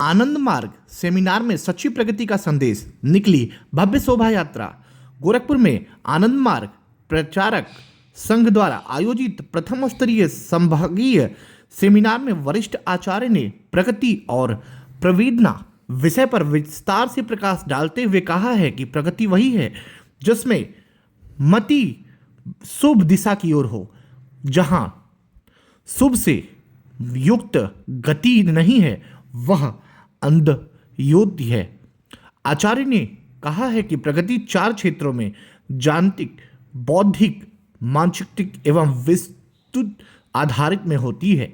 आनंद मार्ग सेमिनार में सच्ची प्रगति का संदेश, निकली भव्य शोभा यात्रा। गोरखपुर में आनंद मार्ग प्रचारक संघ द्वारा आयोजित प्रथम स्तरीय संभागीय सेमिनार में वरिष्ठ आचार्य ने प्रगति और प्रवेदना विषय पर विस्तार से प्रकाश डालते हुए कहा है कि प्रगति वही है जिसमें मति शुभ दिशा की ओर हो, जहां शुभ से युक्त गति नहीं है वह अंधयोति है। आचार्य ने कहा है कि प्रगति 4 क्षेत्रों में जागतिक, बौद्धिक, मानसिक एवं विस्तृत आधारित में होती है।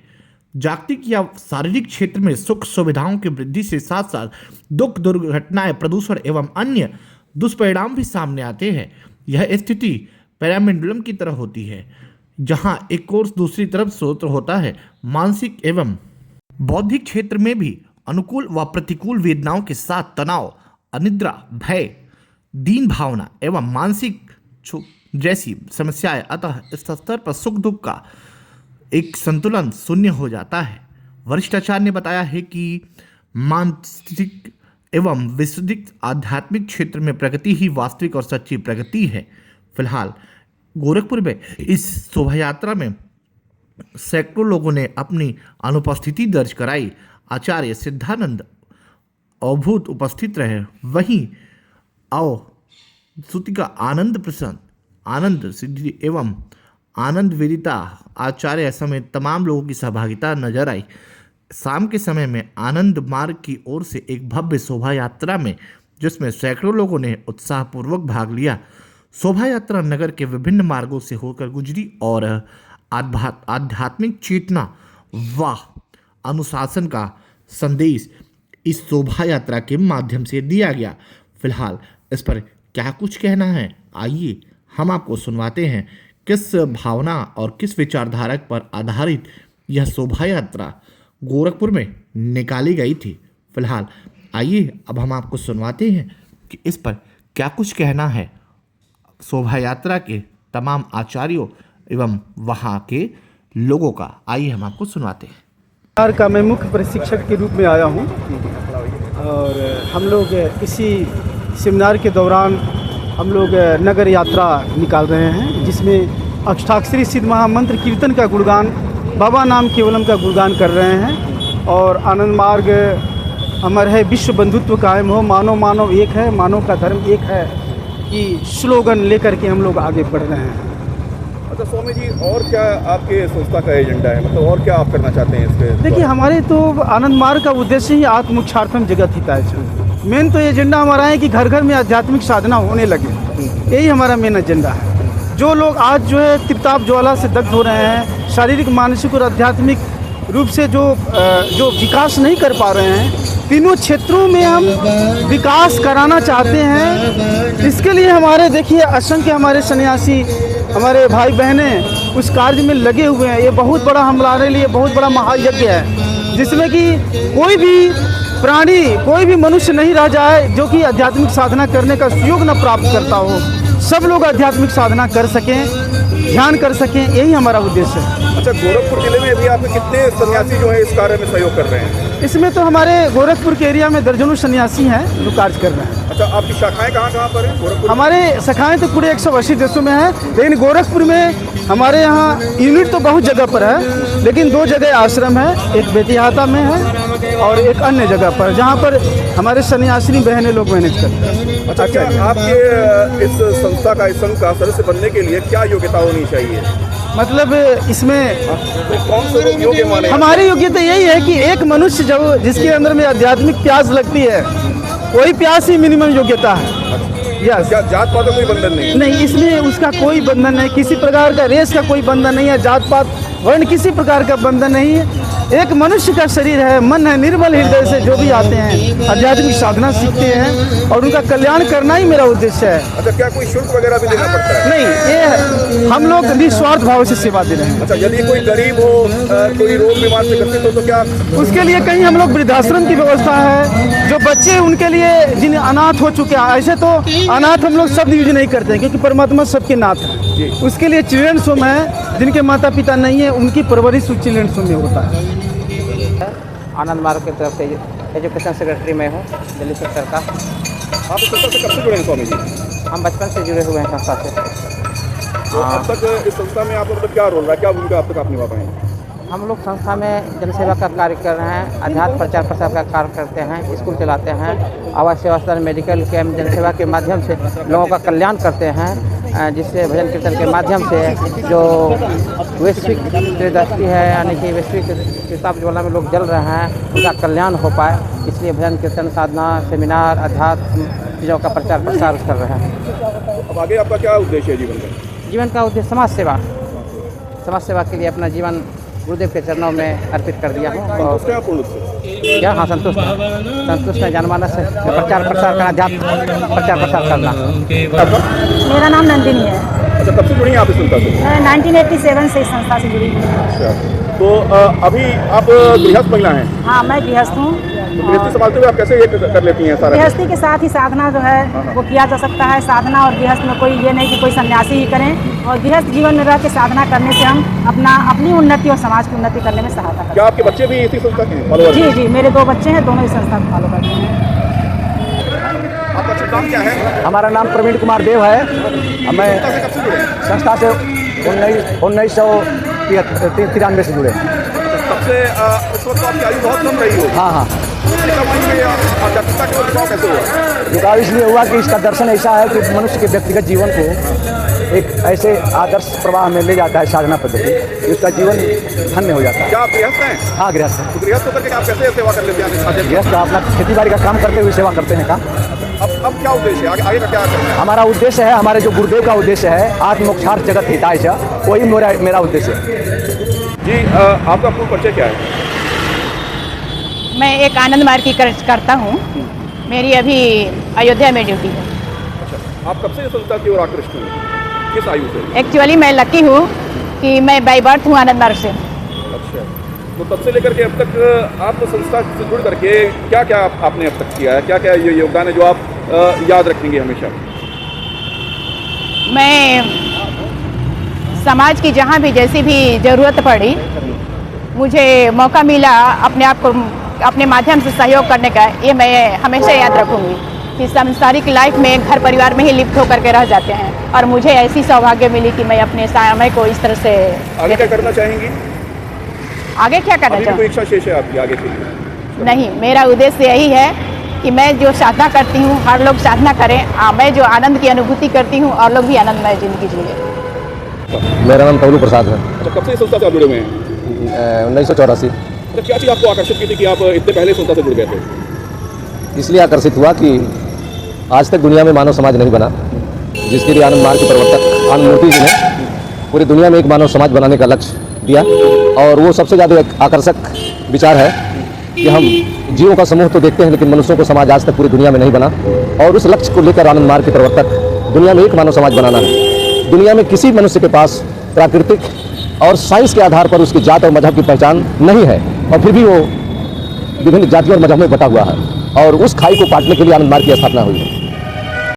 जागतिक या शारीरिक क्षेत्र में सुख सुविधाओं की वृद्धि से साथ साथ दुख, दुर्घटनाएं, प्रदूषण एवं अन्य दुष्परिणाम भी सामने आते हैं। यह स्थिति पैरामिडुलम की तरह होती है, जहां एक कोर्स दूसरी तरफ स्रोत होता है। मानसिक एवं बौद्धिक क्षेत्र में भी अनुकूल व प्रतिकूल वेदनाओं के साथ तनाव, अनिद्रा, भय, दीन भावना एवं मानसिक जैसी समस्याएं। अतः इस स्तर पर सुख दुख का एक संतुलन शून्य हो जाता है। वरिष्ठ आचार्य ने बताया है कि मानसिक एवं विशुद्धिक आध्यात्मिक क्षेत्र में प्रगति ही वास्तविक और सच्ची प्रगति है। फिलहाल गोरखपुर में इस शोभा यात्रा में सैकड़ों लोगों ने अपनी अनुपस्थिति दर्ज कराई। आचार्य सिद्धानंद अवभूत उपस्थित रहे। वहीं सुतिका आनंद प्रसन्न, आनंद सिद्धि एवं आनंद वेदिता आचार्य समेत तमाम लोगों की सहभागिता नजर आई। शाम के समय में आनंद मार्ग की ओर से एक भव्य शोभा यात्रा में जिसमें सैकड़ों लोगों ने उत्साहपूर्वक भाग लिया। शोभा यात्रा नगर के विभिन्न मार्गों से होकर गुजरी और आध्यात्मिक चेतना व अनुशासन का संदेश इस शोभा यात्रा के माध्यम से दिया गया। फिलहाल इस पर क्या कुछ कहना है, आइए हम आपको सुनवाते हैं। किस भावना और किस विचारधारा पर आधारित यह शोभा यात्रा गोरखपुर में निकाली गई थी। फिलहाल आइए अब हम आपको सुनवाते हैं कि इस पर क्या कुछ कहना है शोभा यात्रा के तमाम आचार्यों एवं वहाँ के लोगों का। आइए हम आपको सुनवाते हैं। का मैं मुख्य प्रशिक्षक के रूप में आया हूँ और हम लोग इसी सेमिनार के दौरान हम लोग नगर यात्रा निकाल रहे हैं, जिसमें अष्टाक्षरी सिद्ध महामंत्र कीर्तन का गुणगान, बाबा नाम केवलम का गुणगान कर रहे हैं। और आनंद मार्ग अमर है, विश्व बंधुत्व कायम हो, मानव मानव एक है, मानव का धर्म एक है कि स्लोगन लेकर के हम लोग आगे बढ़ रहे हैं। अच्छा स्वामी जी, और क्या आपके संस्था का एजेंडा है, मतलब और क्या आप करना चाहते हैं इसके? देखिए, हमारे तो आनंद मार्ग का उद्देश्य ही आत्मोक्षार्थम जगत हिताय है। मेन तो एजेंडा हमारा है कि घर घर में आध्यात्मिक साधना होने लगे, यही हमारा मेन एजेंडा है। जो लोग आज जो है तिरताप ज्वाला से दग्ध हो रहे हैं, शारीरिक, मानसिक और आध्यात्मिक रूप से जो विकास नहीं कर पा रहे हैं, तीनों क्षेत्रों में हम विकास कराना चाहते हैं। इसके लिए हमारे देखिए असंख्य हमारे सन्यासी, हमारे भाई बहनें उस कार्य में लगे हुए हैं। ये बहुत बड़ा हमारे लिए बहुत बड़ा महायज्ञ है, जिसमें कि कोई भी प्राणी, कोई भी मनुष्य नहीं रह जाए जो कि आध्यात्मिक साधना करने का सुयोग न प्राप्त करता हो। सब लोग आध्यात्मिक साधना कर सकें, ध्यान कर सकें, यही हमारा उद्देश्य है। अच्छा, गोरखपुर जिले में अभी आपके कितने सन्यासी जो है इस कार्य में सहयोग कर रहे हैं? इसमें तो हमारे गोरखपुर के एरिया में दर्जनों सन्यासी हैं जो कार्य कर रहे हैं। अच्छा, आपकी शाखाएं कहाँ पर हैं गोरखपुर? हमारे शाखाएं तो पूरे 180 देशों में है, लेकिन गोरखपुर में हमारे यहाँ यूनिट तो बहुत जगह पर है, लेकिन 2 जगह आश्रम है, एक बेतिहाता में है और एक अन्य जगह पर, जहाँ पर हमारे सन्यासिनी बहनें लोग मैनेज करते हैं। अच्छा, क्या आपके इस संस्था का, इस संघ का सदस्य बनने के लिए क्या योग्यता होनी चाहिए? मतलब इसमें कौन से लोग योग्य माने? हमारी योग्यता यही है कि एक मनुष्य जब जिसके अंदर में आध्यात्मिक प्यास लगती है, वही प्यास ही मिनिमम योग्यता है। यस। क्या जात पात का कोई बंधन नहीं? नहीं, इसमें उसका कोई बंधन नहीं, किसी प्रकार का रेस का कोई बंधन नहीं है, जात पात वर्ण किसी प्रकार का बंधन नहीं है। एक मनुष्य का शरीर है, मन है, निर्मल हृदय से जो भी आते हैं आध्यात्मिक साधना सीखते हैं और उनका कल्याण करना ही मेरा उद्देश्य है। अच्छा, क्या कोई शुल्क वगैरह भी देना पड़ता है? नहीं, ये हम लोग निस्वार्थ भाव से सेवा दे रहे हैं। अच्छा, यदि कोई गरीब हो, कोई रोग बीमार से ग्रसित हो तो क्या उसके लिए कहीं हम लोग वृद्धाश्रम की व्यवस्था है, जो बच्चे उनके लिए जिन्हें अनाथ हो चुके हैं। ऐसे तो अनाथ हम लोग सब यूज नहीं करते हैं, क्योंकि परमात्मा सबके नाथ है। उसके लिए चिल्ड्रंस होम है, जिनके माता पिता नहीं है, उनकी परवरिश चिल्ड्रंस होम में होता है। आनंद मार्ग की तरफ से एजुकेशन सेक्रेटरी मैं हूँ दिल्ली सेक्टर का। आप इस संस्था से कब से जुड़े हैं स्वामी जी? हम बचपन से जुड़े हुए हैं संस्था से। तो अब तक इस संस्था में आपका मतलब क्या रोल रहा है, क्या भूमिका अब तक आप निभा पाए हैं? हम लोग संस्था में जनसेवा का कार्य कर रहे हैं, आध्यात्म प्रचार प्रसार का कार्य करते हैं, स्कूल चलाते हैं, आवास सेवा स्थल, मेडिकल कैंप, जनसेवा के माध्यम से लोगों का कल्याण करते हैं, जिससे भजन कीर्तन के माध्यम से जो वैश्विक दृष्टि है यानी कि वैश्विक किताब ज्वाला में लोग जल रहे हैं उनका कल्याण हो पाए, इसलिए भजन कीर्तन साधना सेमिनार आध्यात्म चीज़ों का प्रचार प्रसार कर रहे हैं। अब आगे आपका क्या उद्देश्य है जीवन का? जीवन का उद्देश्य समाज सेवा के लिए अपना जीवन गुरुदेव के चरणों में अर्पित कर दिया हूँ। संतुष्ट हैं आप पूर्ण रूप से? क्या? हाँ, संतुष्ट है। जनमानस से प्रचार प्रसार करना, अध्यात्म प्रचार प्रसार करना। मेरा नाम नंदिनी है। अच्छा, कब से जुड़ी हैं आप इस संस्था से? मैं 1987 से इस संस्था से जुड़ी हूँ। अच्छा, तो अभी आप गृहस्थ महिला हैं? हाँ, मैं गृहस्थ हूँ। तो गृहस्थी संभालते हुए आप कैसे ये कर लेती हैं सारा? गृहस्थी के साथ ही साधना जो है वो किया जा सकता है। साधना और गृहस्थ में कोई ये नहीं कि कोई सन्यासी ही करें, और गृहस्थ जीवन में रह के साधना करने से हम अपनी उन्नति और समाज की उन्नति करने में सहायता करते हैं। क्या आपके बच्चे भी इसी संस्था के फॉलोअर हैं? जी, मेरे 2 बच्चे हैं, दोनों इस संस्था को फॉलो करते हैं। आपका शुभ नाम क्या है? हमारा नाम प्रवीण कुमार देव है। मैं संस्था से कब से जुड़े हैं? संस्था से 1993 से जुड़े। तब से इस वक्त आपकी आयु बहुत कम रही हो। हाँ। आध्यात्मिकता के झुकाव कैसे हुआ? झुकाव इसलिए हुआ कि इसका दर्शन ऐसा है कि मनुष्य के व्यक्तिगत जीवन को एक ऐसे आदर्श प्रवाह में ले जाता है साधना पद्धति, कि उसका जीवन धन्य हो जाता है। क्या आप गृहस्थ हैं? हाँ, गृहस्थ है। तो गृहस्थ होकर के आप कैसे सेवा कर लेते हैं? गृहस्थ अपना खेती बाड़ी का काम करते हुए सेवा करते हैं काम। अब क्या उद्देश्य है आगे का, क्या करना है? हमारा उद्देश्य है, हमारे जो गुरुदेव का उद्देश्य है आत्मोक्षार्थ जगत हिताय च, वही मेरा उद्देश्य है। जी, आपका पूर्ण परिचय क्या है? मैं एक आनंद मार्ग की करता हूँ। मेरी अभी अयोध्या में ड्यूटी है। अच्छा, आप कब से इस संस्था की ओर आकृष्ट हुए? किस आयु से? एक्चुअली मैं लकी हूँ कि मैं बाई बर्थ हूँ आनंद मार्ग से। अच्छा, तो तब से लेकर के अब तक आप संस्था से जुड़ करके क्या क्या आपने अब तक किया है, क्या क्या ये योगदान है जो आप याद रखेंगे हमेशा? मैं समाज की जहाँ भी जैसी भी ज़रूरत पड़ी, मुझे मौका मिला अपने आप को अपने माध्यम से सहयोग करने का, ये मैं हमेशा याद रखूँगी कि सांसारिक लाइफ में घर परिवार में ही लिप्त होकर के रह जाते हैं, और मुझे ऐसी सौभाग्य मिली कि मैं अपने समय को इस तरह से। आगे क्या करना चाहेंगी? आगे क्या करना कोई चाहूँ? इच्छा शेष है आपकी आगे के लिए? नहीं, मेरा उद्देश्य यही है कि मैं जो साधना करती हूँ हर लोग साधना करें, मैं जो आनंद की अनुभूति करती हूँ और लोग भी आनंदमय जिंदगी जिए। मेरा नाम तवलू प्रसाद है। अच्छा, कब से इस संस्था से आप जुड़े हुए हैं? 1984। तो क्या चीज़ आपको आकर्षित की थी कि आप इतने पहले संस्था से जुड़ गए थे? इसलिए आकर्षित हुआ कि आज तक दुनिया में मानव समाज नहीं बना, जिसके लिए आनंद मार्ग के प्रवर्तक आनंद मूर्ति जी ने पूरी दुनिया में एक मानव समाज बनाने का लक्ष्य दिया। और वो सबसे ज़्यादा एक आकर्षक विचार है कि हम जीवों का समूह तो देखते हैं, लेकिन मनुष्यों को समाज आज तक पूरी दुनिया में नहीं बना, और उस लक्ष्य को लेकर आनंद मार्ग के प्रवर्तक दुनिया में एक मानव समाज बनाना है। दुनिया में किसी मनुष्य के पास प्राकृतिक और साइंस के आधार पर उसकी जात और मजहब की पहचान नहीं है, और फिर भी वो विभिन्न जातियों और मजहब में बटा हुआ है, और उस खाई को पाटने के लिए आनंद मार्ग की स्थापना हुई है।